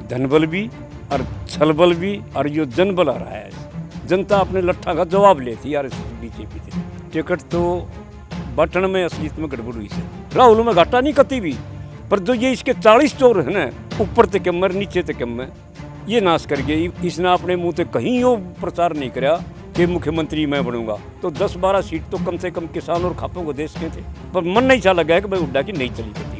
धनबल भी और छलबल भी और यो जनबल आ रहा है। जनता अपने लट्ठा का जवाब लेती यार बीजेपी से। टिकट तो बटन में असलियत में गड़बड़ हुई है। राहुल में घाटा नहीं कती भी, पर जो ये इसके 40 चोर है ना, ऊपर तक कम नीचे तक कम में ये नाश कर गई। इसने अपने मुंह से कहीं यो प्रचार नहीं कराया कि मुख्यमंत्री मैं बनूंगा। तो 10-12 सीट तो कम से कम किसान और खापों को देश के थे, पर मन नहीं चा लगा है कि भाई हुड्डा की नहीं चली करती।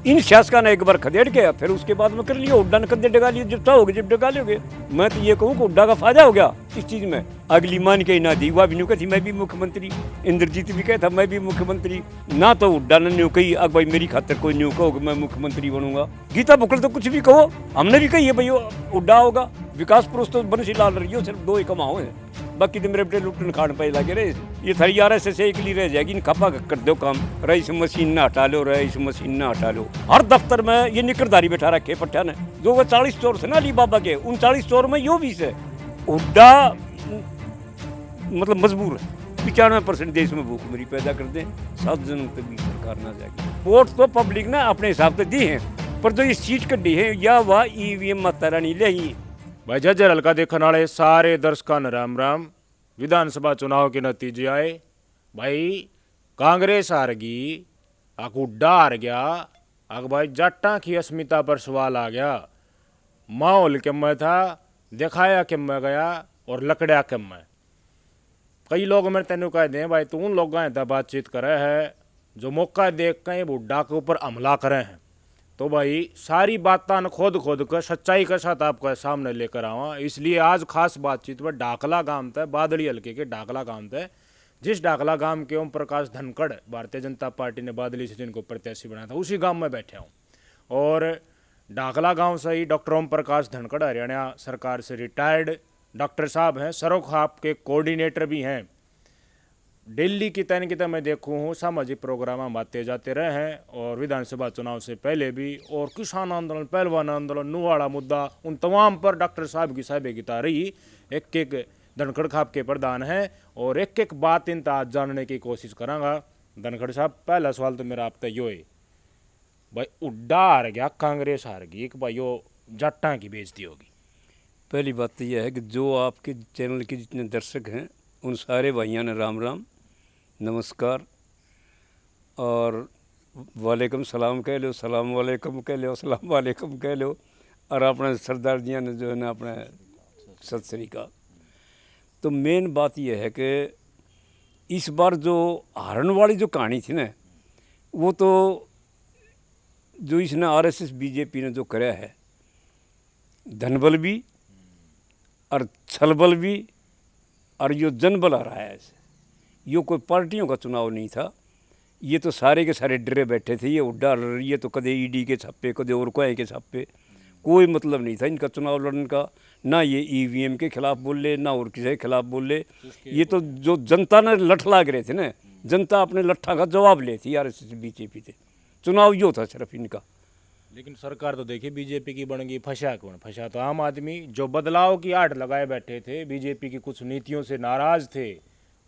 इन शासका ने एक बार खदेड़ के फिर उसके बाद में कर लिया, हुड्डा ने कदे डगा लिया। जब चाहोगे जब डगा लोगे। मैं तो ये कहूँ कि हुड्डा का फायदा हो गया इस चीज़ में। अगली मान के ना दी, वह भी नहीं कहती मैं भी मुख्यमंत्री। इंद्रजीत भी कहता मैं भी मुख्यमंत्री ना, तो हुड्डा ने न्यू कही अग भाई मेरी खातिर कोई न्यू कहो मैं मुख्यमंत्री बनूंगा। गीता बुकल तो कुछ भी कहो, हमने भी कही है भाई हुड्डा होगा। विकास पुरुष तो बंसी लाल रही हो, सिर्फ 2 ही कमाओ है, बाकी तो मेरे बेटे लुटन खान पे लगे रहे। ये थारी RSS एक ली रह जाएगी, इन खपा कर दो काम। रईस मशीन ना हटा लो, रईस मशीन ना हटा लो। हर दफ्तर में ये निकरदारी बैठा रखे पट्टा ने। जो वो 40 चोर थे ना अली बाबा के, उन 40 चोर में यो भी से हुड्डा मतलब मजबूर है। 95% देश में भूखमरी पैदा कर दें, 7 जनों तक भी सरकार ना जाएगी। वोट तो पब्लिक ने अपने हिसाब से दी है, पर जो ये सीट कड्डी है या वह EVM माता रानी ले ही। भाई जज्जर हल्का देखने वाले सारे दर्शकों ने राम राम। विधानसभा चुनाव के नतीजे आए भाई। कांग्रेस हार गई, हुड्डा हार गया। भाई जाटा की अस्मिता पर सवाल आ गया। माहौल कम में था, दिखाया कम में गया और लकड़ा कम में। कई लोग मेरे तेन कह दें भाई तू उन लोगों से बातचीत करे है जो मौका देख के हुड्डा के ऊपर हमला करे हैं। तो भाई सारी बातें खोद कर सच्चाई के साथ आपके सामने लेकर आवा। इसलिए आज खास बातचीत में डाकला गांव थे, बादली हल्के के डाकला गांव थे, जिस डाकला गांव के ओम प्रकाश धनखड़ भारतीय जनता पार्टी ने बादली से जिनको प्रत्याशी बनाया था, उसी गांव में बैठे हूँ। और डाकला गांव से ही डॉक्टर ओम प्रकाश धनखड़ हरियाणा सरकार से रिटायर्ड डॉक्टर साहब हैं, सरोखाप के कोऑर्डिनेटर भी हैं। दिल्ली की तैन की तो मैं देखूँ हूँ सामाजिक प्रोग्राम हम आते जाते रहे हैं, और विधानसभा चुनाव से पहले भी, और किसान आंदोलन, पहलवान आंदोलन, नुवाड़ा मुद्दा, उन तमाम पर डॉक्टर साहब की सहभागिता रही। एक धनखड़ खाप के प्रधान हैं और एक बात इन आज जानने की कोशिश करांगा। धनखड़ साहब, पहला सवाल तो मेरा आप तक यो है भाई, हुड्डा हार गया, कांग्रेस हार गई, एक भाई यो जट्टा की बेइज्जती होगी। पहली बात तो यह है कि जो आपके चैनल के जितने दर्शक हैं उन सारे भाइयों ने राम राम, नमस्कार और वालेकुम सलाम कह लो, सलाम वालेकुम कह लो, सलाम वालेकुम कह लो। और अपने सरदार जी ने जो है ना अपने सत श्री अकाल। तो मेन बात यह है कि इस बार जो हारन वाली जो कहानी थी ना, वो तो जो इसने RSS BJP ने जो कराया है, धनबल भी और छलबल भी और यो जनबल आ रहा है ऐसे। यो कोई पार्टियों का चुनाव नहीं था, ये तो सारे के सारे डरे बैठे थे। ये हुड्डा ये तो कदे ED के छापे, कदे और कोई के छापे, कोई मतलब नहीं था इनका चुनाव लड़ने का। ना ये EVM के खिलाफ बोले, ना और किसी के खिलाफ बोले। ये तो जो जनता ने लठ लाग रहे थे ना, जनता अपने लट्ठा का जवाब लेती RSS BJP से। चुनाव यो था सिर्फ इनका। लेकिन सरकार तो देखिए बीजेपी की बन गई, फंसा कौन? फंसा तो आम आदमी, जो बदलाव की आड़ लगाए बैठे थे, बीजेपी की कुछ नीतियों से नाराज थे।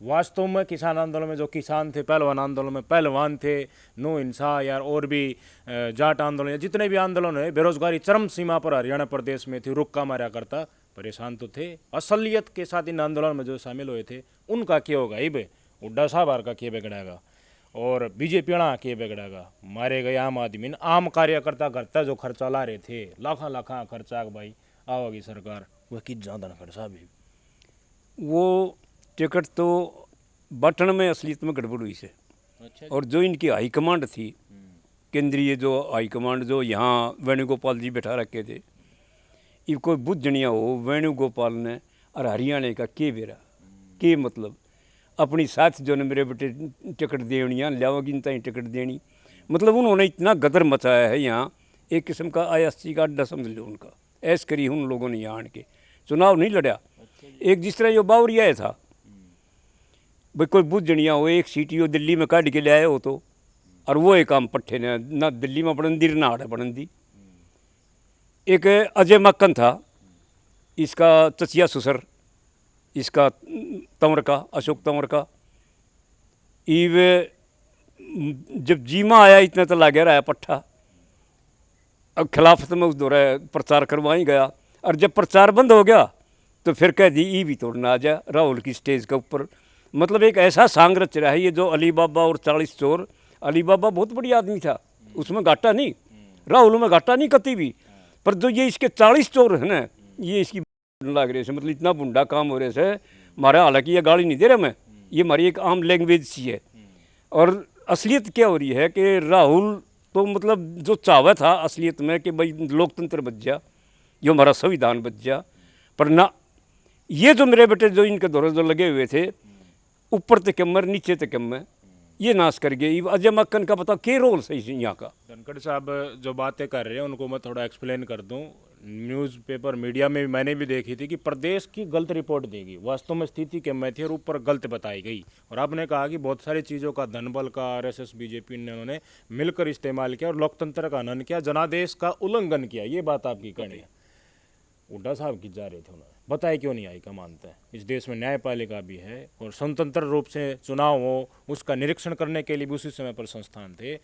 वास्तव में किसान आंदोलन में जो किसान थे, पहलवान आंदोलन में पहलवान थे, नो हिंसा यार, और भी जाट आंदोलन, जितने भी आंदोलन है, बेरोजगारी चरम सीमा पर हरियाणा प्रदेश में थी, रुक्का मारा करता, परेशान तो थे। असलियत के साथ इन आंदोलन में जो शामिल हुए थे उनका क्या होगा? ही हुड्डा साहब का क्या बिगड़ेगा और बीजेपी के बिगड़ेगा? मारे गए आम आदमी, आम कार्यकर्ता करता जो खर्चा ला रहे थे, लाखा लाखा खर्चा भाई आओगी सरकार, वह किस ज्यादा खर्चा भी। वो टिकट तो बटन में असलियत में गड़बड़ हुई से। अच्छा। और जो इनकी हाईकमांड थी, केंद्रीय जो हाईकमांड जो यहाँ वेणुगोपाल जी बैठा रखे थे, ये कोई बुझनिया हो वेणुगोपाल ने और हरियाणा का के बेरा के मतलब अपनी साथ जो ने मेरे बेटे टिकट देनी लियाओगी इन तई टिकट देनी, मतलब उन्होंने इतना गदर मचाया है यहाँ। एक किस्म का ISC का अड्डा समझ लो उनका। ऐस करी उन लोगों ने यहाँ आन के चुनाव नहीं लड़ा। एक जिस तरह जो बावरिया था भाई, कोई बुझनिया हो, एक सीट यो दिल्ली में काट के ले आए हो तो, और वो एक काम पट्टे ने ना दिल्ली में पढ़न दी ना आड़े पढ़न दी। एक अजय मक्कन था, इसका चचिया ससुर, इसका तंवर का अशोक तंवर का, इव जब जीमा आया इतना तो लागे रहा पट्ठा, अब खिलाफत में उस दौरे प्रचार करवाई गया, और जब प्रचार बंद हो गया तो फिर कह दी ई भी तोड़ना आ जा राहुल की स्टेज के ऊपर। मतलब एक ऐसा सांग रच रहा है ये जो अली बाबा और 40 चोर। अली बाबा बहुत बढ़िया आदमी था, उसमें घाटा नहीं, राहुल में घाटा नहीं कती भी, पर जो ये इसके 40 चोर है ना, ये इसकी लग रहे से, मतलब इतना बुंडा काम हो रहे से हमारा। हालांकि ये गाली नहीं दे रहा मैं, ये हमारी एक आम लैंग्वेज सी है। और असलियत क्या हो रही है कि राहुल तो मतलब जो चाहवा था असलियत में कि भाई लोकतंत्र बच जा, ये हमारा संविधान बच जा, पर ना, ये जो मेरे बेटे जो इनके दौरे जो लगे हुए थे, ऊपर तक कम नीचे तक कम, ये नाश कर गए। अजय मक्कन का पता क्या रोल सही यहाँ का। धनखड़ साहब जो बातें कर रहे हैं उनको मैं थोड़ा एक्सप्लेन कर दूं। न्यूज़पेपर मीडिया में भी मैंने भी देखी थी कि प्रदेश की गलत रिपोर्ट देगी, वास्तव में स्थिति के में थी और ऊपर गलत बताई गई। और आपने कहा कि बहुत सारी चीज़ों का धनबल का आरएसएस बीजेपी ने उन्होंने मिलकर इस्तेमाल किया और लोकतंत्र का हनन किया, जनादेश का उल्लंघन किया। ये बात आपकी कहनी है। हुड्डा साहब की जा रहे थे, उन्होंने बताया क्यों नहीं आई कमानते हैं। इस देश में न्यायपालिका भी है और स्वतंत्र रूप से चुनाव हो उसका निरीक्षण करने के लिए भी उसी समय पर संस्थान थे।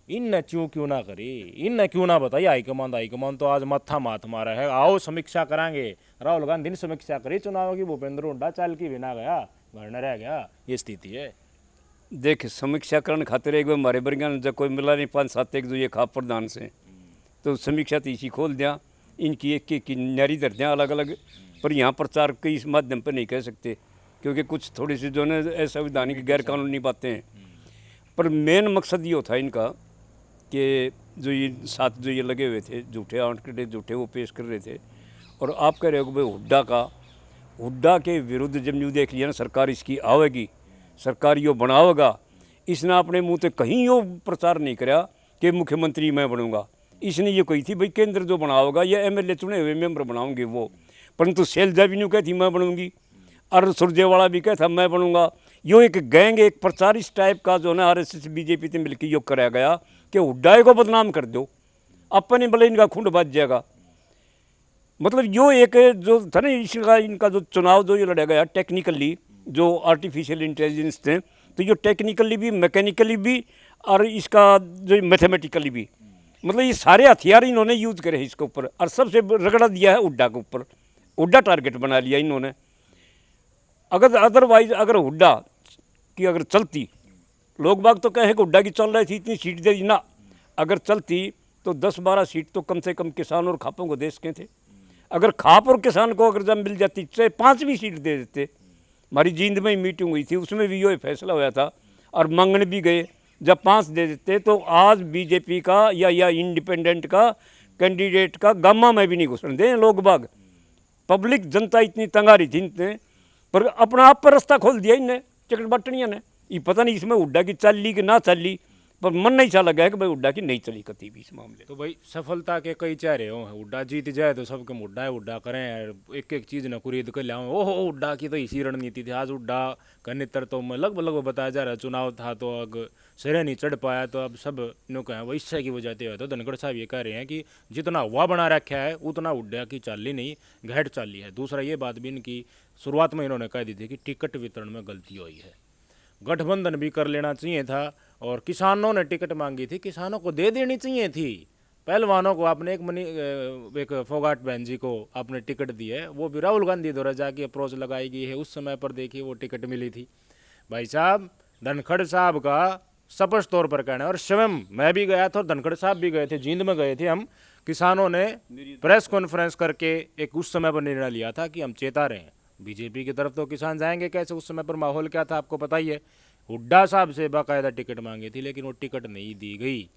इन क्यों ना करी, इन क्यों ना बताइए। हाईकमान तो आज मत्था मात मारा है, आओ समीक्षा कराएंगे। राहुल गांधी ने समीक्षा करी चुनाव की, भूपेंद्र हुड्डा चाल की बिना गया, घर न रह गया। ये स्थिति है। देख समीक्षा करण खातिर एक बार हमारे बरगन जब कोई मिला नहीं 5-7 एक जो ये खा प्रधान से, तो समीक्षा तो इसी खोल दिया, इनकी एक की न्यारी धर दिया अलग अलग। पर यहाँ प्रचार के इस माध्यम पर नहीं कह सकते, क्योंकि कुछ थोड़ी सी जो है असंवैधानिक गैर कानूनी बातें हैं। पर मेन मकसद ये होता इनका कि जो ये साथ जो ये लगे हुए थे झूठे आंकड़े झूठे वो पेश कर रहे थे। और आप कह रहे हो कि भाई हुड्डा के विरुद्ध जब न्यू देख लिया ना, सरकार इसकी आवेगी, सरकार यो बनावेगा, इसने अपने मुंह से कहीं यो प्रचार नहीं कराया कि मुख्यमंत्री मैं बनूंगा। इसने ये कही थी भाई केंद्र जो बनाओगा या एमएलए चुने हुए मेंबर बनाओगे वो, परंतु शैलजा भी न्यू कहती मैं बनूंगी, और सुरजेवाला भी कहता मैं बनूंगा। यो एक गैंग, एक प्रचार इस टाइप का जो ना आरएसएस बीजेपी से मिलकर यो कराया गया कि हुड्डा को बदनाम कर दो, अपने भले इनका खूंड बच जाएगा। मतलब यो एक जो था ना इसका, इनका जो चुनाव जो ये लड़ा गया टेक्निकली, जो आर्टिफिशियल इंटेलिजेंस थे, तो ये टेक्निकली भी मैकेनिकली भी और इसका जो मैथमेटिकली भी, मतलब ये सारे हथियार इन्होंने यूज करे इसके ऊपर, और सबसे रगड़ा दिया है हुड्डा के ऊपर। हुड्डा टारगेट बना लिया इन्होंने। अगर अदरवाइज अगर हुड्डा की अगर चलती, लोग बाग तो कहे कि हुड्डा की चल रही थी इतनी सीट दे दी ना, अगर चलती तो 10-12 सीट तो कम से कम किसान और खापों को दे सके थे। अगर खाप और किसान को अगर जब मिल जाती चाहे 5 भी सीट दे देते। हमारी जींद में ही मीटिंग हुई थी, उसमें भी ये फैसला हुआ था और मांगने भी गए, जब 5 दे देते तो आज बीजेपी का या इंडिपेंडेंट का कैंडिडेट का गामा में भी नहीं घुसने दें लोग बाग। पब्लिक जनता इतनी तंग आ रही थी इनने, पर अपना आप पर रास्ता खोल दिया इनने टिकट बटनिया ने। ये पता नहीं इसमें हुड्डा की चल ली कि ना चल ली, पर मन नहीं सा लगा है कि भाई हुड्डा की नहीं चली कती भी इस मामले। तो भाई सफलता के कई चेहरे हो, हुड्डा जीत जाए तो सबके हुड्डा करें, एक एक चीज़ न खरीद कर लाओ। ओहो हुड्डा की तो इसी रणनीति थी। आज हुड्डा का नेतृत्व तो लगभग बताया जा रहा है, चुनाव था तो अग सिरे नहीं चढ़ पाया, तो अब सब नो कहें वो इच्छा की वजह से। तो धनखड़ साहब ये कह रहे हैं कि जितना हुआ बना रखा है उतना हुड्डा की चाली नहीं, घैट चाली है। दूसरा ये बात भी इनकी शुरुआत में इन्होंने कह दी थी कि टिकट वितरण में गलती हुई है, गठबंधन भी कर लेना चाहिए था। और किसानों ने टिकट मांगी थी, किसानों को दे देनी चाहिए थी। पहलवानों को आपने एक फोगाट बहन जी को आपने टिकट दी है, वो भी राहुल गांधी द्वारा जाके अप्रोच लगाई गई है, उस समय पर देखिए वो टिकट मिली थी। भाई साहब धनखड़ साहब का स्पष्ट तौर पर कहना है, और स्वयं मैं भी गया था और धनखड़ साहब भी गए थे, जींद में गए थे हम। किसानों ने प्रेस कॉन्फ्रेंस करके एक उस समय पर निर्णय लिया था कि हम चेता रहे हैं, बीजेपी की तरफ तो किसान जाएंगे कैसे। उस समय पर माहौल क्या था आपको पता ही है। हुड्डा साहब से बाकायदा टिकट मांगी थी, लेकिन वो टिकट नहीं दी गई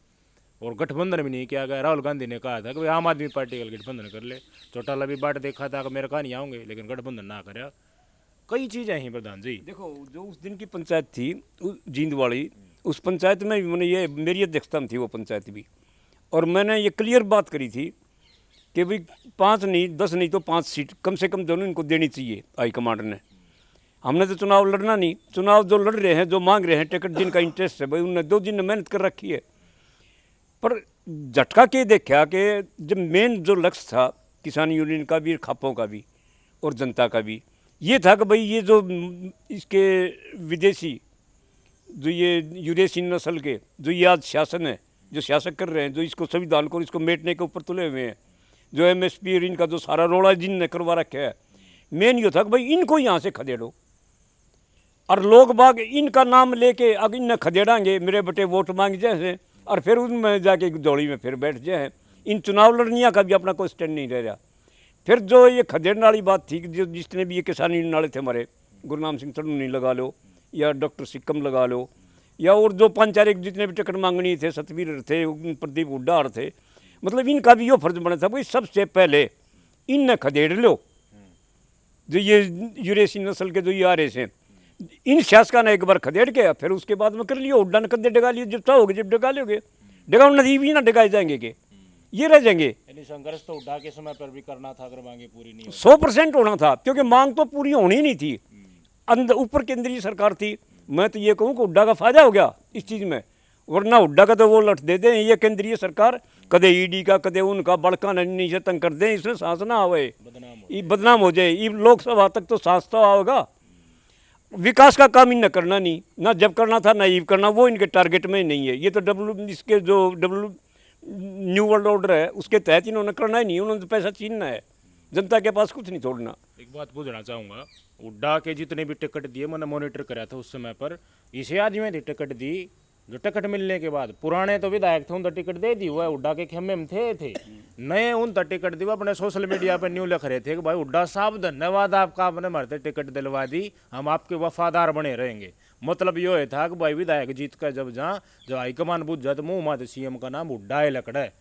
और गठबंधन भी नहीं किया गया। राहुल गांधी ने कहा था कि आम आदमी पार्टी का गठबंधन कर ले, चौटाला भी बाट देखा था कि मेरे कहा नहीं आऊँगे, लेकिन गठबंधन ना कराया। कई चीज़ें हैं प्रधान जी। देखो जो उस दिन की पंचायत थी जींद वाली, उस पंचायत में मैंने ये मेरी अध्यक्षता में थी वो पंचायत भी, और मैंने ये क्लियर बात करी थी कि भाई 5 नहीं 10 नहीं तो 5 सीट कम से कम दोनों इनको देनी चाहिए हाईकमांड ने। हमने तो चुनाव लड़ना नहीं, चुनाव जो लड़ रहे हैं जो मांग रहे हैं टिकट जिनका इंटरेस्ट है भाई उनने 2 दिन मेहनत कर रखी है। पर झटका के देखा कि जब मेन जो लक्ष्य था किसान यूनियन का भी, खापों का भी और जनता का भी, ये था कि भाई ये जो इसके विदेशी जो ये यूरेशियन नस्ल के जो ये आज शासन है, जो शासक कर रहे हैं, जो इसको संविधान को इसको मेटने के ऊपर तुले हुए हैं, जो MSP और इनका जो सारा रोड़ा जिनने करवा रखा है, मेन ये था कि भाई इनको यहाँ से खदेड़ो। और लोग बाग इनका नाम लेके अगर इन्हें खदेड़ांगे, मेरे बटे वोट मांग जैसे, और फिर उनमें जाके जोड़ी में फिर बैठ जाए। इन चुनाव लड़निया का भी अपना कोई स्टैंड नहीं रह रहा। फिर जो ये खदेड़ने वाली बात थी कि जो जितने भी ये किसानी नाले थे हमारे, गुरनाम सिंह तड़ूनी लगा लो या डॉक्टर सिक्कम लगा लो, या और जो 5-4 जितने भी टिकट मांगनी थे, सतवीर थे, प्रदीप हुड्डा थे, मतलब इनका भी यो फर्ज बना था भाई सबसे पहले इनने खदेड़ लो। जो ये यूरेसी नस्ल के जो ये आ रहे थे, इन शासका ने एक बार खदेड़ के फिर उसके बाद में कर लियो, हुड्डा ने कदे डगा लियो, जब चाहोगे जब डगा लोगे, डगाओ नदी भी ना डगाए जाएंगे के ये रह जाएंगे। यानी संघर्ष तो हुड्डा के समय पर भी करना था अगर मांगे पूरी नहीं 100% होना था, क्योंकि मांग तो पूरी होनी ही नहीं थी। अंदर ऊपर केंद्रीय सरकार थी। मैं तो ये कहूँ कि हुड्डा का फायदा हो गया इस चीज़ में, वरना हुड्डा का तो वो लट दे दें ये केंद्रीय सरकार, कदे ईडी का कदे उनका बड़का नीचे तंग कर दें, इसमें सांस ना आवे, ये बदनाम हो जाए। ये लोकसभा तक तो सांस तो आओगा। विकास का काम इन्हें करना नहीं, ना जब करना था ना ये करना, वो इनके टारगेट में नहीं है। ये तो इसके जो न्यू वर्ल्ड ऑर्डर है उसके तहत इन्होंने करना ही नहीं, उन्होंने तो पैसा छीनना है, जनता के पास कुछ नहीं छोड़ना। एक बात पूछना चाहूँगा, हुड्डा के जितने भी टिकट दिए, मैंने मॉनिटर करा था उस समय पर, इसे आदमी थी टिकट दी, जो टिकट मिलने के बाद पुराने तो विधायक थे उन तो टिकट दे दी, वह हुड्डा के खेमे में थे नए उन तो टिकट दी। वो अपने सोशल मीडिया पर न्यू लिख रहे थे कि भाई हुड्डा साहब धन्यवाद आपका, आपने हमारे टिकट दिलवा दी, हम आपके वफादार बने रहेंगे। मतलब यो है था कि भाई विधायक जीत कर जब हाईकमान बुझ जाए तो मुँह माते सीएम का नाम हुड्डा है लकड़ा है।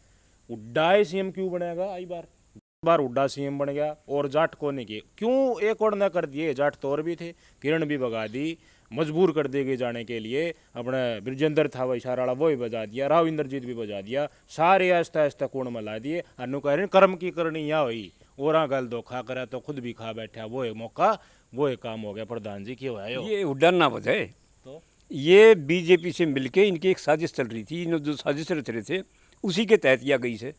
हुड्डा है सीएम क्यों बनेगा? आई बार हुड्डा सीएम बन गया और जाट को नहीं किए, क्यों एक और न कर दिए? जाट तो और भी थे, किरण भी भगा दी, मजबूर कर देगी जाने के लिए। अपने ब्रजेंद्र था वही सारा वो ही बजा दिया, राव इंद्रजीत भी बजा दिया, सारे आस्ता आस्ता कोण मिला दिए। अनु कह रहे कर्म की करनी या हुई और गल धोखा करे तो खुद भी खा बैठा, वो है मौका, वो एक काम हो गया। प्रधान जी क्यों है ये हुड्डा ना बजाए, तो ये बीजेपी से मिलके इनकी एक साजिश चल रही थी। इन जो साजिश रच रहे थे उसी के तहत यह गई से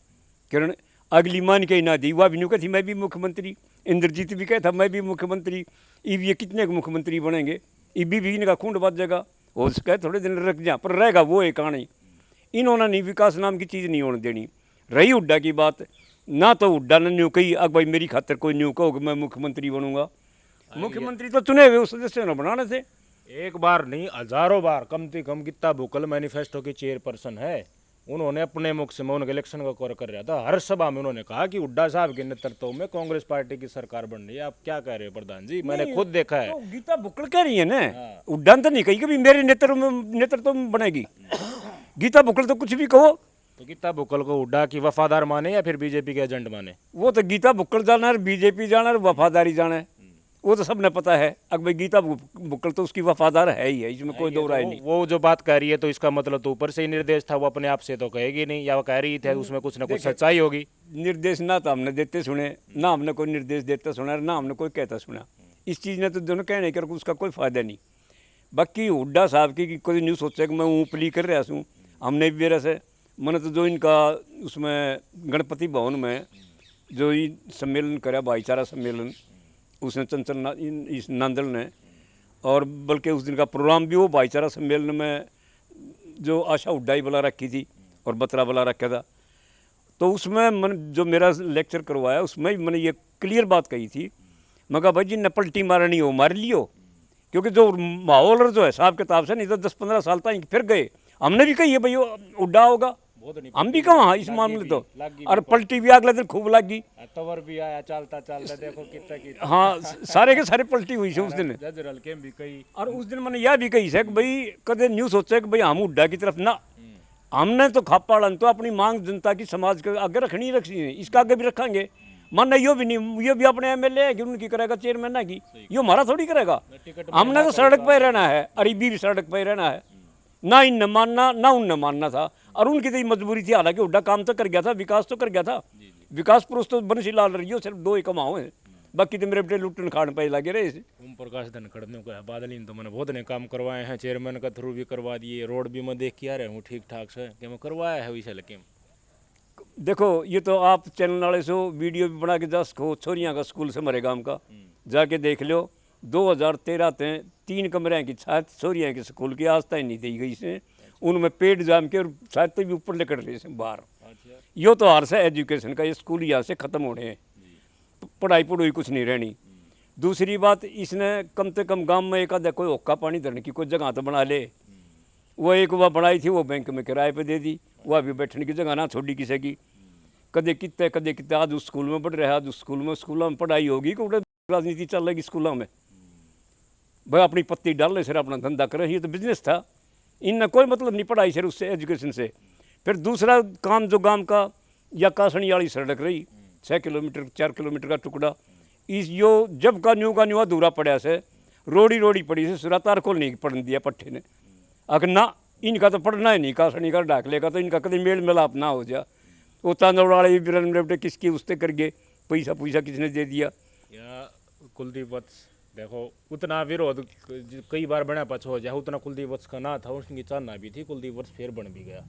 किरण अगली मान के ना दी, वह भी नहीं कहती मैं भी मुख्यमंत्री, इंद्रजीत भी कहता मैं भी मुख्यमंत्री। अब ये कितने मुख्यमंत्री बनेंगे? इबी भी इनका खूंड बच जाएगा, हो सके थोड़े दिन रख जा, पर रहेगा वो एक कहानी। इन्होंने नहीं विकास नाम की चीज़ नहीं होने देनी। रही हुड्डा की बात, ना तो हुड्डा ने न्यू कही अब भाई मेरी खातर कोई न्यू कहो कि मैं मुख्यमंत्री बनूंगा। मुख्यमंत्री तो चुने हुए उस सदस्य ने बनाने थे। एक बार नहीं हजारों बार, कम से कम कितना भूकल मैनिफेस्टो की चेयरपर्सन है, उन्होंने अपने मुख से, मैं उनके इलेक्शन का कवर कर रहा था, हर सभा में उन्होंने कहा कि हुड्डा साहब के नेतृत्व में कांग्रेस पार्टी की सरकार बन रही है। आप क्या कह रहे हो प्रधान जी? मैंने खुद देखा है। तो गीता बुक्कड़ कह रही है ना, हुड्डा तो नहीं कही कि मेरे नेतृत्व में बनेगी। गीता बुक्कड़ तो कुछ भी कहो। तो गीता बुक्कल को हुड्डा की वफादार माने या फिर बीजेपी के एजेंट माने? वो तो गीता बुक्कड़ जाना है, बीजेपी जाना है, वफादारी जाना है, वो तो सबने पता है। अब भाई गीता बुक्कड़ तो उसकी वफादार है ही है, इसमें कोई दो राय नहीं। वो जो बात कह रही है तो इसका मतलब तो ऊपर से ही निर्देश था, वो अपने आप से तो कहेगी नहीं, या वो कह रही थी उसमें कुछ ना कुछ सच्चाई होगी। निर्देश ना तो हमने देते सुने, ना हमने कोई निर्देश देता सुना, ना हमने कोई कहता सुना। इस चीज़ ने तो दोनों कहने कर उसका कोई फ़ायदा नहीं। बाकी हुड्डा साहब की कोई न्यूज़ सोचा कि मैं ऊँपली कर रहा हूँ, हमने भी मेरा से मैंने तो जो इनका उसमें गणपति भवन में जो ये सम्मेलन करा, भाईचारा सम्मेलन, उसने चंचल इस नांदल ने, और बल्कि उस दिन का प्रोग्राम भी वो भाईचारा सम्मेलन में जो आशा हुड्डा ही बुला रखी थी और बतरा बुला रखा था। तो उसमें मैंने जो मेरा लेक्चर करवाया उसमें मैंने ये क्लियर बात कही थी, मैं कहा भाई जी न पलटी मारनी हो मार लियो, क्योंकि जो माहौल जो है हिसाब किताब से नहीं तो 10-15 साल तक फिर गए। हमने भी कही है भाई हुड्डा होगा, हम भी कहाँ इस मामले तो, और पलटी भी अगले दिन खूब लग गई, तवर भी आया चलता चलता देखो कितना की। हाँ सारे के सारे पलटी हुई से उस दिन। जज रलके भी कही, और उस दिन मैंने यह भी कही है कि भाई कदे न्यूज़ सोचा कि भाई हम हुड्डा की तरफ ना, हमने तो खापाड़न तो अपनी मांग जनता की समाज के आगे रखनी रखी है, इसका आगे भी रखेंगे। मानना यो भी नहीं, ये भी अपने एमएलए है कि उनकी करेगा चेयरमैन ना की, ये हमारा थोड़ी करेगा। हमने तो सड़क पर रहना है, अरबी भी सड़क पर रहना है, ना इन मानना ना उन मानना था, और उनकी तो मजबूरी थी। हालांकि हुड्डा काम तो कर गया था, विकास तो कर गया था, विकास पुरुष तो बनसी लाल रही हो, सिर्फ 2 ही कमाओ है, बाकी तो मेरे बेटे लुटन खान पे लगे रहे। ओम प्रकाश धनखड़ को है बादलीन तो मैंने बहुत ने काम करवाए हैं, चेयरमैन का थ्रू भी करवा दिए, रोड भी मैं देख के आ रहा हूँ ठीक ठाक से, कि मैं करवाया है वैसे। लेकिन देखो ये तो आप चैनल वाले से वीडियो भी बना के जा सको, छोरियाँ का स्कूल से हमारे गाँव का जाके देख लो। 2013 ते 3 कमरे की छत छोरियाँ के स्कूल की आज तक नहीं दी गई से, उनमें पेट जाम के और शायद तो भी ऊपर लेकर रहे से बाहर। यो तो हार से एजुकेशन का, ये स्कूल यहाँ से ख़त्म होने हैं, पढ़ाई पढ़ाई कुछ नहीं रहनी। दूसरी बात, इसने कम से कम गांव में एक आधा कोई ओक्का पानी धरने की कोई जगह तो बना ले। वो एक वह बनाई थी, वो बैंक में किराए पे दे दी, वो अभी बैठने की जगह ना छोड़ी किसी की। कदे कितने आज उस स्कूल में पढ़ रहे, आज उस स्कूलों में पढ़ाई होगी कि राजनीति चल रही स्कूलों में। भाई अपनी पत्ती डालने से अपना धंधा करे, ये तो बिजनेस था, इनने कोई मतलब नहीं पढ़ाई से, उससे एजुकेशन से। फिर दूसरा काम जो गांव का, या कासनी वाली सड़क रही 6 किलोमीटर 4 किलोमीटर का टुकड़ा, इस यो जब का न्यू अधूरा पड़ा से, रोड़ी पड़ी से सुरातार को नहीं पढ़ने दिया पट्टे ने। अगर ना इनका तो पढ़ना ही नहीं, कासनी का डाक लेगा तो इनका कभी मेल मिलाप ना हो जा। वो तांदड़ वाले बेटे किसकी उससे करके पैसा किसने दे दिया। या कुलदीप वत्स देखो, उतना विरोध कई बार बना पछो हो जाए, उतना कुलदीप वत्स का ना था, उसकी चाहना भी थी, कुलदीप वत्स फिर बन भी गया।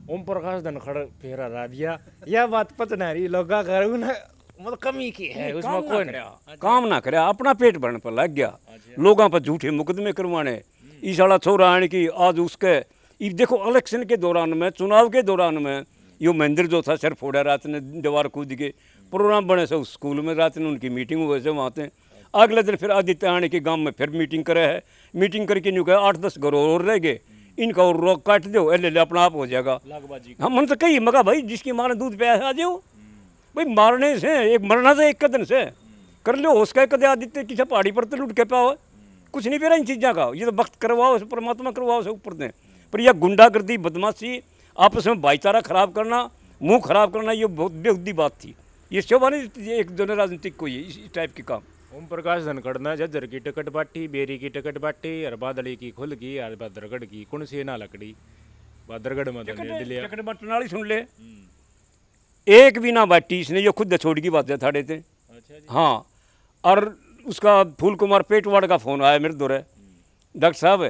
ओम प्रकाश धनखड़ फेरा ला दिया, यह बात पचना रही लोग मतलब कमी की है उसमें, कोई नहीं काम ना करे, अपना पेट भरने पर लग गया। लोगों पर झूठे मुकदमे करवाने, इस वाला छोरा आने की आज उसके। देखो इलेक्शन के दौरान में, चुनाव के दौरान में, यो महेंद्र जो था सर फोड़ा रात ने दीवार कूद के, प्रोग्राम बने से उस स्कूल में रात ने उनकी मीटिंग हुए से वहाँ से। अगले दिन फिर आदित्य आने के गांव में फिर मीटिंग करे है, मीटिंग करके न्यू कहे 8-10 घर और रह गए, इनका और रोक काट दो, ले अपना आप हो जाएगा। हम मन तो कही मगा भाई जिसकी माँ ने दूध पिया आ जाओ भाई, मारने से एक मरना से एक कदन से कर लो, उसका कदे आदित्य किसी पहाड़ी पर तो लुट के पाओ, कुछ नहीं पेरा इन चीज़ों का। ये तो वक्त करवाओ, परमात्मा करवाओ से ऊपर दें। पर यह गुंडागर्दी, बदमाशी, आपस में भाईचारा खराब करना, मुंह खराब करना, ये बहुत बेहुदी बात थी। ये शोभा नहीं एक दोनों राजनीतिक को, इस टाइप के काम। ओम प्रकाश धनखड़ ने झज्जर की टिकट बांटी, बेरी की टिकट बांटी, और बादली की खुल की, और भद्रगढ़ की कौन सी ना लकड़ी, भद्रगढ़ में तो नहीं दिलिया टिकट बंटने वाली सुन ले, एक भी ना बाटी इसने, ये खुद छोड़ की बात है थाड़े थे। हाँ, और उसका फूल कुमार पेटवाड़ का फोन आया मेरे दौरे, डॉक्टर साहब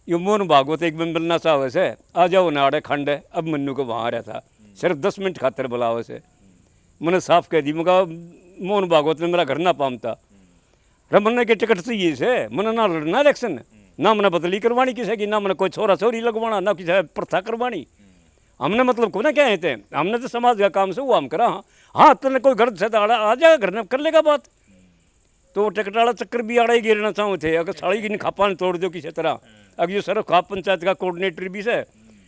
ये मोहन भागवत एक दिन मिलना चाहो से, आ जाओ नाड़े खंड है। अब मन्नू को वहाँ आ रहा था, सिर्फ 10 मिनट खातर बुलाओ से। मैंने साफ कह दी, मगा मोहन भागवत ने मेरा घर ना पामता, रमन के टिकट चाहिए से, मैंने ना लड़ना इलेक्शन, ना मैंने बदली करवानी किसी की, ना मैंने कोई छोरा छोरी लगवाना, ना किसी प्रथा करवानी। हमने मतलब को ना क्या है थे, हमने तो समाज का काम से वो हम करा। हाँ तेने कोई घर से आ जाएगा, घर में कर लेगा बात। तो टिकट वाला चक्कर भी आड़ा ही गिरना चाहूँ थे, अगर साड़ी की खापा ने तोड़ दो किसी तरह। अगर ये सर खाप पंचायत का कोऑर्डिनेटर भी से,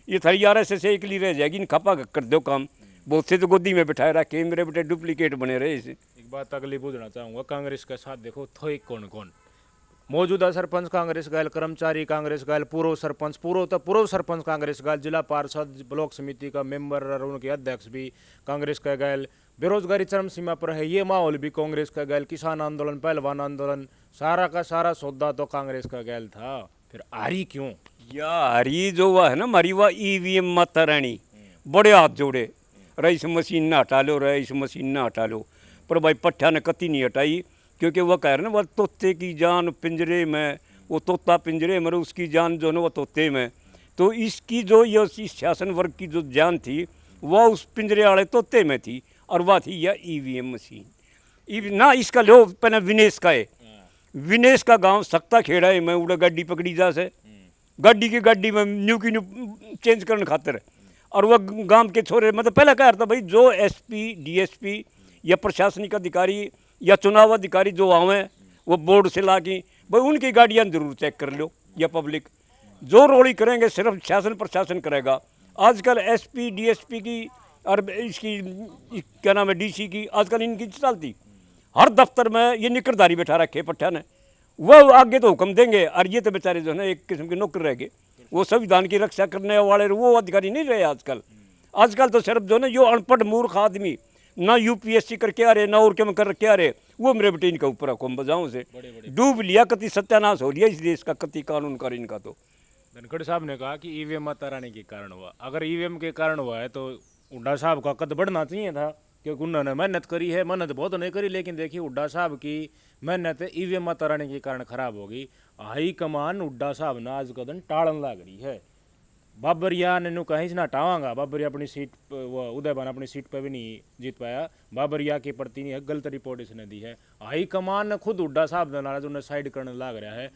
ये थरी RSS से एक ली रह जाएगी, इन खापा कर दो काम। बहुत से तो गोदी में बिठाए रखे, मेरे बेटे डुप्लीकेट बने रहे इसे। एक बात अगली पूछना चाहूँगा, कांग्रेस के साथ देखो थे कौन कौन, मौजूदा सरपंच कांग्रेस गायल, कर्मचारी कांग्रेस गायल, पूर्व सरपंच, पूर्व सरपंच कांग्रेस गायल, जिला पार्षद, ब्लॉक समिति का मेंबर और उनके अध्यक्ष भी कांग्रेस का गायल, बेरोजगारी चरम सीमा पर है, ये माहौल भी कांग्रेस का गायल, किसान आंदोलन, पहलवान आंदोलन, सारा का सारा सौदा तो कांग्रेस का गायल था। फिर आरी क्यों? यारी जो वह है ना हमारी, वह EVM माता रानी बड़े हाथ जोड़े, रईस मशीन ना हटा लो, रईस मशीन ना हटा लो। पर भाई पट्टा ने कती नहीं हटाई, क्योंकि वह कह रहे ना, वह तोते की जान पिंजरे में, वो तोता पिंजरे में, उसकी जान जो है वह तोते में। तो इसकी जो ये इस शासन वर्ग की जो जान थी, वह उस पिंजरे वाले तोते में थी, और वह थी यह EVM मशीन। ना इसका लो पहले विनेश का है, विनेश का गांव सकता खेड़ा है, मैं उड़ा गाड़ी पकड़ी जा से, गाड़ी में न्यू की न्यू चेंज करने खातिर। और वह गांव के छोरे मतलब पहले कह रहा था भाई, जो SP DSP या प्रशासनिक अधिकारी या चुनाव अधिकारी जो आवे वो बोर्ड से ला के भाई उनकी गाड़ियाँ जरूर चेक कर लो, या पब्लिक जो रोड़ी करेंगे सिर्फ शासन प्रशासन करेगा। आजकल SP DSP की और इसकी क्या नाम है DC की, आजकल इनकी चलती हर दफ्तर में ये निकरदारी बैठा रखे पट्टा ने, वह आगे तो हुक्म देंगे, और ये तो बेचारे जो है ना एक किस्म के नौकर रह गए, वो संविधान की रक्षा करने वाले वो अधिकारी नहीं रहे आजकल तो सिर्फ जो ना जो अनपढ़ मूर्ख आदमी, ना UPSC करके आ रहे, ना और क्या कर रखे आ रहे, वो मेरे बेटे इनका ऊपर हुक्म बजाओ से डूब लिया, कति सत्यानाश हो लिया इस देश का, कति कानून का इनका। तो धनखड़ साहब ने कहा कि EVM माता रानी के कारण हुआ, अगर EVM के कारण हुआ है तो हुड्डा साहब का कद बढ़ना चाहिए था, क्योंकि उन्होंने मेहनत करी है, मेहनत बहुत नहीं करी, लेकिन देखिए हुड्डा साहब की मेहनत EVM माता रानी के कारण खराब होगी। हाई कमान हुड्डा साहब ने आज का दिन टाड़न लग रही है, बाबरिया ने कहीं से ना हटावांगा, बाबरिया अपनी सीट वो उदयभान अपनी सीट पर भी नहीं जीत पाया, बाबरिया के प्रति नहीं गलत रिपोर्ट इसने दी है। हाई कमान ने खुद हुड्डा साहब ने नाराज उन्हें साइड करने लग रहा है।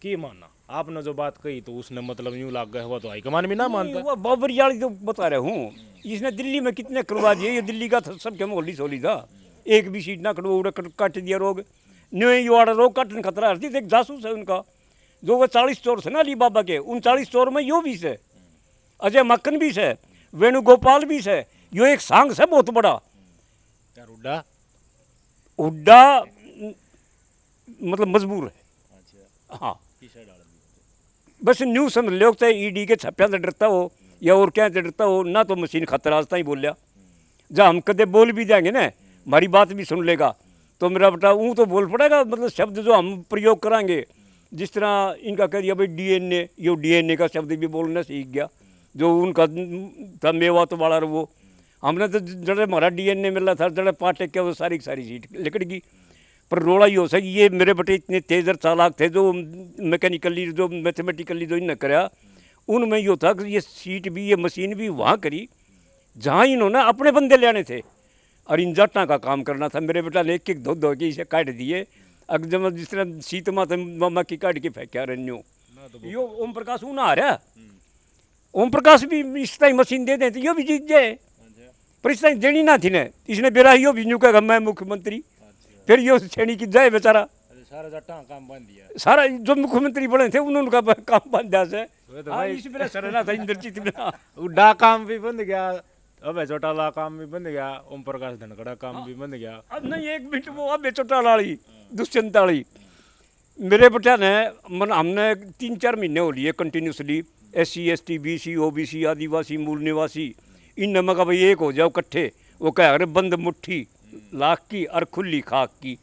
की माना आपने जो बात कही तो उसने मतलब यूं लाग गया हुआ तो हाईकमान भी ना मानता। वो बाबरी वाली तो बता रहा हूँ, इसने दिल्ली में कितने करवा दिए, ये दिल्ली का था, सबके मोहल्ली सोली था, एक भी सीट ना कटवा काट दिया रोग, न्यू युवाड़ा रोग काटने खतरा रहती थी। एक जासूस है उनका, जो वो 40 चोर थे ना अली बाबा के, उन 40 चोर में यो भी है, अजय मक्कन भी है, वेणुगोपाल भी है, यो एक सांग है बहुत बड़ा। यार उड्डा हुड्डा मतलब मजबूर है। अच्छा हाँ किसे डाल बस न्यू समझ लो तो ईडी के छप्या से डरता हो या और क्या से डरता हो ना, तो मशीन खतरा ही बोलिया। जब हम कदे बोल भी जाएंगे ना, हमारी बात भी सुन लेगा, तो मेरा बेटा ऊँ तो बोल पड़ेगा, मतलब शब्द जो हम प्रयोग कराएंगे, जिस तरह इनका कह दिया भाई डीएनए, यो डीएनए का शब्द भी बोलना सीख गया, जो उनका था मेवा तो बड़ा वो, हमने तो जड़े हमारा डीएनए मिला था, जड़े पाटे क्या वो सारी की सारी सीट लिकट गई। पर रोड़ा ही हो सके, ये मेरे बेटे इतने तेज और चालाक थे, जो मैकेनिकली जो मैथमेटिकली जो इन्हें कराया, उनमें यो था कि ये सीट भी ये मशीन भी वहाँ करी जहाँ इन्होंने अपने बंदे ले आने थे, और इन जट्टा का काम करना था। मेरे बेटा ने एक एक धो के इसे काट दिए, अगर जब जिस तरह सीत मामा की काट के फेंका रन्यो यो ओम प्रकाश ऊना आ रहा, ओम प्रकाश भी इस तरह मशीन दे देते यो भी जीत जाए, पर इस तरह देनी ना थी ने, इसने बेरा यो भी न्यू कहा मैं मुख्यमंत्री, फिर यो श्रेणी की जाए बेचारा, सारा जट्टा काम बन दिया। सारा जो मुख्यमंत्री बने थे उन्होंने का काम बन दिया से। वो तो हाँ, भाई इस बेरा सरना था इंद्रजीत बिना। उड्डा काम भी बन गया, अब चौटाला काम भी बन गया, ओम प्रकाश धनखड़ा काम भी बन गया। अब नहीं एक मिनट वो अब चौटाला वाली दुष्यंत वाली, मेरे बेटा ने मन हमने 3-4 महीने हो लिए continuously SC ST BC OBC आदिवासी मूल निवासी इन नमक भाई एक हो जाओ इकट्ठे, वो कह अरे बंद मुट्ठी लाख की और खुली खाक की,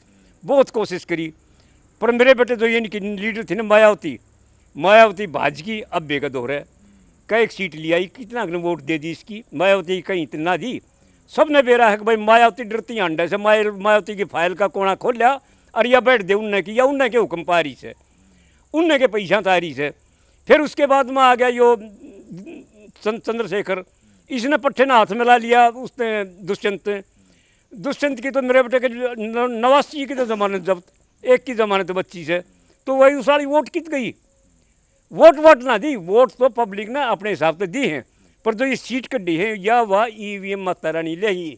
बहुत कोशिश करी। पर मेरे बेटे जो ये इनकी लीडर थी ना मायावती भाजगी अब बेगद हो रहा है, कई एक सीट लिया कितना वोट दे दी इसकी, मायावती कहीं इतना दी, सब ने बेरा है कि भाई मायावती डरती अंडे से, मायावती की फाइल का कोना खोल लिया और या बैठ दे उनने की, या उनने के हुक्म पारी से, उनने के पैसा तारी से। फिर उसके बाद में आ गया यो चंद्रशेखर, इसने पट्टे ने हाथ में ला लिया, उसने दुष्यंत की तो मेरे बेटे के 89 की तो जमानत जब्त, एक की जमानत बच्ची से, तो वही उस सारी वोट कित गई, वोट ना दी, वोट तो पब्लिक ने अपने हिसाब से दी हैं, पर जो ये सीट कड्डी है या वह EVM माता रानी ले ही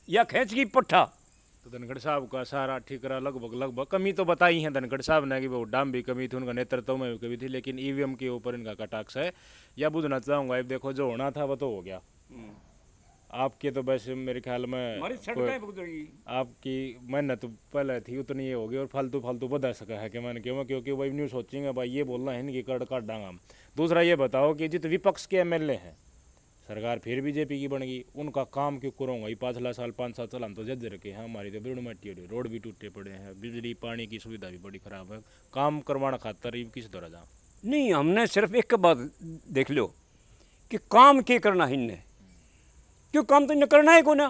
या खेच की पट्ठा। तो धनखड़ साहब का सारा ठिकरा लगभग कमी तो बताई है धनखड़ साहब ने कि वो डाम भी कमी थी, उनका नेतृत्व में भी कमी थी, लेकिन EVM के ऊपर इनका कटाक्ष है। या बुझना चाहूँगा, अब देखो जो होना था वो तो हो गया, आपके तो वैसे मेरे ख्याल में आपकी मेहनत पहले थी उतनी ये होगी, और फालतू बता सका है कि मैंने क्यों, क्योंकि वही न्यूज़ सोचेंगे भाई ये बोलना है कि कर काट डांगा हम। दूसरा ये बताओ कि जित विपक्ष के MLA हैं, सरकार फिर BJP की बन गई, उनका काम क्यों करूँगा, ये 5 साल चलान तो जज रखे हैं, हमारी तो बिड़ मट्टी हो रही, रोड भी टूटे पड़े हैं, बिजली पानी की सुविधा भी बड़ी खराब है, काम करवाना खातर ये किस तरह जा नहीं, हमने सिर्फ एक बात देख लो कि काम क्या करना है इनने, क्यों काम तो इन्हें करना है को ना,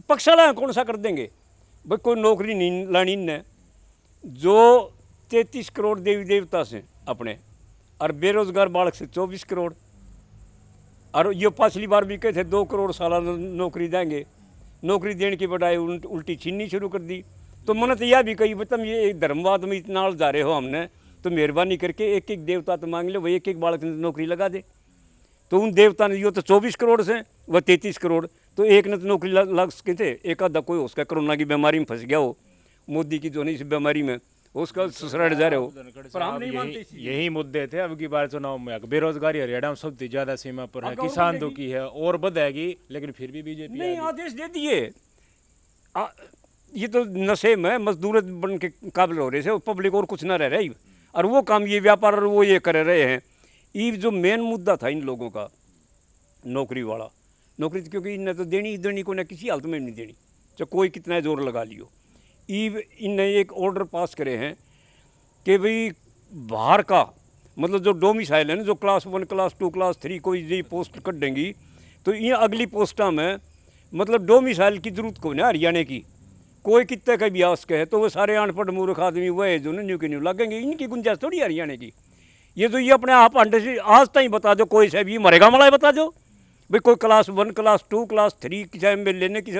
पक्षाला कौन सा कर देंगे भाई, कोई नौकरी नहीं लानी इनने, जो 33 करोड़ देवी देवता से अपने और बेरोजगार बालक से 24 करोड़, और ये पिछली बार भी कहे थे 2 करोड़ सालाना नौकरी देंगे, नौकरी देने की बजाय उल्टी छीननी शुरू कर दी। तो मैंने तो यह भी कही भाई तुम ये धर्मवाद में इतना जा रहे हो, हमने तो मेहरबानी करके एक देवता तो मांग लो, वही एक बालक नौकरी लगा दे। तो उन देवता ने यो तो 24 करोड़ से वह 33 करोड़, तो एक ने तो नौकरी लग सके थे, एक आधा कोई उसका कोरोना की बीमारी में फंस गया हो, मोदी की जो नहीं इस बीमारी में उसका ससुराल जा रहे हो, पर हम नहीं मानते। यही मुद्दे थे अब की बार चुनाव में, बेरोजगारी हरियाणा में सबसे ज्यादा सीमा पर है, किसान दुखी है और बढ़ेगी, लेकिन फिर भी BJP नहीं आदेश दे दिए। ये तो नशे में मजदूर बन के काबिल हो रहे थे, पब्लिक और कुछ ना रह रही, और वो काम ये व्यापार और वो ये कर रहे हैं। ये जो मेन मुद्दा था इन लोगों का नौकरी वाला, नौकरी क्योंकि इन्हें तो देनी को ना किसी हालत में नहीं देनी, चाहे कोई कितना जोर लगा लियो। इनने एक ऑर्डर पास करे हैं कि भाई बाहर का मतलब जो डोमिसाइल है ना, जो क्लास 1 क्लास 2 क्लास 3 कोई जी पोस्ट कर देंगी, तो ये अगली पोस्टा में मतलब डोमिसाइल की जरूरत को ना हरियाणा की, कोई कितने का भी आस कहे तो वो सारे अनपढ़ मूर्ख आदमी वह जो ना न्यू के न्यू लगेंगे, इनकी गुंजाइश थोड़ी हरियाणा की। ये तो ये अपने आप अंडे से आज तक बता दो, कोई से भी मरेगा मला बता दो भाई, कोई क्लास 1 क्लास 2 क्लास 3 किसी MLA ने किसी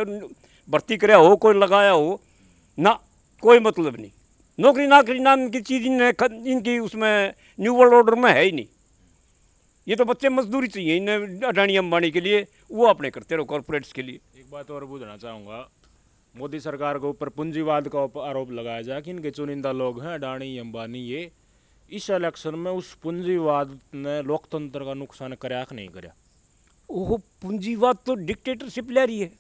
भर्ती कराया हो, कोई लगाया हो ना, कोई मतलब नहीं। नौकरी नाकरी नाम की चीज़ इनकी उसमें न्यू वर्ल्ड ऑर्डर में है ही नहीं। ये तो बच्चे मजदूरी चाहिए इन्हें अडानी अंबानी के लिए, वो अपने करते रहो कॉर्पोरेट्स के लिए। एक बात और पूछना चाहूँगा, मोदी सरकार के ऊपर पूंजीवाद का आरोप लगाया जाए कि इनके चुनिंदा लोग हैं अडानी अंबानी, ये इस इलेक्शन में उस पूंजीवाद ने लोकतंत्र का नुकसान कराया कि नहीं कराया? ओह, पूंजीवाद तो डिक्टेटरशिप ले रही है।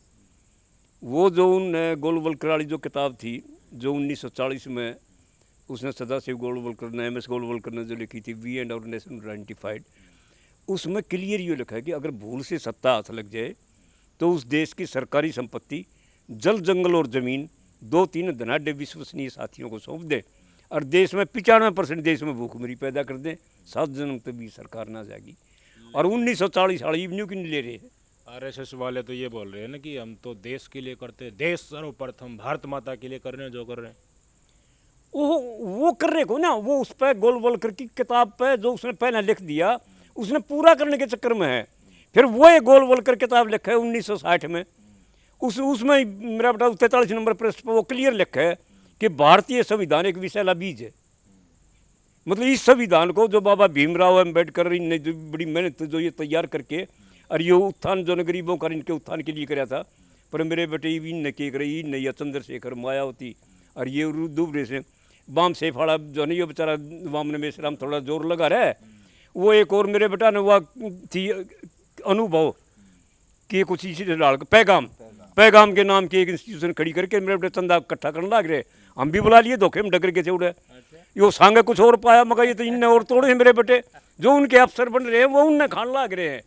वो जो उन गोलवलकर वाली जो किताब थी जो 1940 में उसने सदाशिव गोलवलकर ने, एम एस गोलवलकर ने जो लिखी थी, we and our nation identified, उसमें क्लियर ये लिखा है कि अगर भूल से सत्ता हाथ लग जाए तो उस देश की सरकारी संपत्ति, जल जंगल और ज़मीन 2-3 धनाढ़ विश्वसनीय साथियों को सौंप दें और देश में 95% देश में भूखमरी पैदा कर दें, 7 जन्म तक भी सरकार ना जाएगी। और 1940 साड़ी इवन्यू की नहीं ले रहे हैं। आरएसएस वाले तो ये बोल रहे हैं ना कि हम तो देश के लिए करते हैं, देश सर्वप्रथम, भारत माता के लिए कर रहे हैं जो कर रहे हैं। वो करने को ना, वो उस पर गोलवलकर की किताब पे जो उसने पहले लिख दिया उसने पूरा करने के चक्कर में है। फिर वो एक गोलवलकर किताब लिखा है 1960 में, उसमें मेरा बेटा 43 नंबर पृष्ठ पर वो क्लियर लिखा है कि भारतीय संविधान एक विषैला बीज है। मतलब इस संविधान को जो बाबा भीमराव अम्बेडकर ने जो बड़ी मेहनत जो ये तैयार करके और ये उत्थान जो गरीबों का इनके उत्थान के लिए कराया था, पर मेरे बेटे इन के रही नहीं, चंद्रशेखर, मायावती और ये दुबरे से बाम से फाड़ा जो नहीं, ये बेचारा वामन में राम थोड़ा जोर लगा रहा है। वो एक और मेरे बेटा ने हुआ थी अनुभव कि कुछ इसी से डाल पैगाम के नाम की एक इंस्टीट्यूशन खड़ी करके मेरे बेटे चंदा इकट्ठा करने लग रहे। हम भी बुला लिए, धोखे में डगर के चौड़े। यो सांगे कुछ और पाया, मगर ये तो इनने और तोड़े हैं मेरे बेटे, जो उनके अफसर बन रहे हैं वो उनने खान लग रहे हैं।